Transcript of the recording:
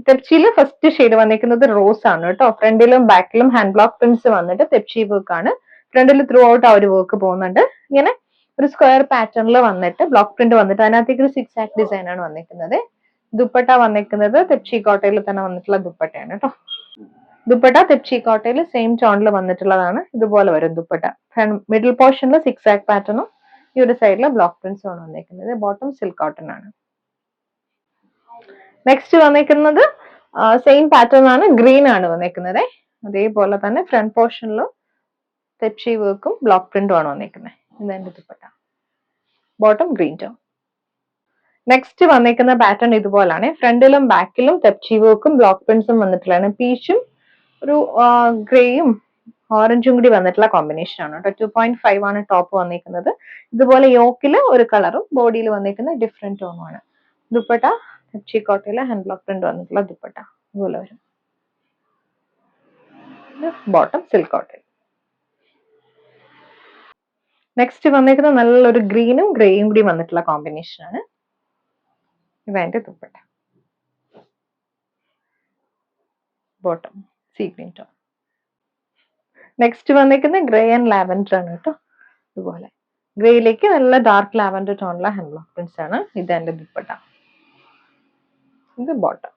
തെപ്ചിയില് first shade വന്നിരിക്കുന്നത് rose ആണ് കേട്ടോ. ഫ്രണ്ടിലും ബാക്കിലും ഹാൻഡ് ബ്ലോക്ക് പ്രിന്റ്സ് വന്നിട്ട് തെപ്ചി വർക്ക് ആണ്. ഫ്രണ്ടിൽ ത്രൂ ഔട്ട് ആ ഒരു വർക്ക് പോകുന്നുണ്ട്. ഇങ്ങനെ ഒരു സ്ക്വയർ പാറ്റേണിൽ വന്നിട്ട് ബ്ലോക്ക് പ്രിന്റ് വന്നിട്ട് അതിനകത്തേക്ക് ഒരു സിക്സ് ആക്ക് ഡിസൈൻ ആണ് വന്നിരിക്കുന്നത്. ദുപ്പട്ട വന്നിരിക്കുന്നത് തെപ്ചി കോട്ടയിൽ തന്നെ വന്നിട്ടുള്ള ദുപ്പട്ടയാണ് കേട്ടോ. ദുപ്പട്ട തെപ്ചി കോട്ടയിൽ സെയിം ടോണിൽ വന്നിട്ടുള്ളതാണ്. ഇതുപോലെ വരും ദുപ്പട്ട. മിഡിൽ പോർഷനിൽ സിക്സ് ആക്ക് പാറ്റേണും ഈ ഒരു സൈഡിൽ ബ്ലോക്ക് പ്രിന്റ്സും ആണ് വന്നിരിക്കുന്നത്. ബോട്ടം സിൽക്ക് കോട്ടൺ ആണ്. നെക്സ്റ്റ് വന്നിരിക്കുന്നത് സെയിം പാറ്റേൺ ആണ്, ഗ്രീൻ ആണ് വന്നിരിക്കുന്നത്. അതേപോലെ തന്നെ ഫ്രണ്ട് പോർഷനിലും തെപ്ചി വർക്കും ബ്ലോക്ക് പ്രിന്റും ആണ് വന്നിരിക്കുന്നത്. ഇതെന്റെ dupatta. Bottom green tone. Next വന്നിരിക്കുന്ന പാറ്റേൺ ഇതുപോലാണ്. ഫ്രണ്ടിലും ബാക്കിലും തെപ്ചി വർക്കും ബ്ലോക്ക് പ്രിന്റ്സും വന്നിട്ടുള്ളതാണ്. പീച്ചും ഒരു ഗ്രേയും ഓറഞ്ചും കൂടി വന്നിട്ടുള്ള കോമ്പിനേഷൻ ആണ് കേട്ടോ. 2.5 ആണ് ടോപ്പ് വന്നിരിക്കുന്നത്. ഇതുപോലെ യോക്കില് ഒരു കളറും ബോഡിയിൽ വന്നിരിക്കുന്ന ഡിഫറെന്റ് ടോണുമാണ്. ദുപ്പട്ട തെപ്ചി കോട്ടയിലെ ഹാൻഡ് ബ്ലോക്ക് പ്രിന്റ് വന്നിട്ടുള്ള ദുപ്പട്ട ഇതുപോലെ വരും. Bottom silk cotton. നെക്സ്റ്റ് വന്നിരിക്കുന്നത് നല്ലൊരു ഗ്രീനും ഗ്രേയും കൂടി വന്നിട്ടുള്ള കോമ്പിനേഷൻ ആണ്. ഇവന്റെ dupatta. Bottom sea green tone. Next വന്നിരിക്കുന്നത് ഗ്രേ ആൻഡ് ലാവൻഡർ ആണ് കേട്ടോ. ഇതുപോലെ ഗ്രേയിലേക്ക് നല്ല ഡാർക്ക് ലാവൻഡർ ടോണിലുള്ള ഹാൻഡ് ബ്ലോക്ക് പ്രിന്റ്സ് ആണ്. ഇതെന്റെ ദുപ്പട്ട. ഇത് ബോട്ടം.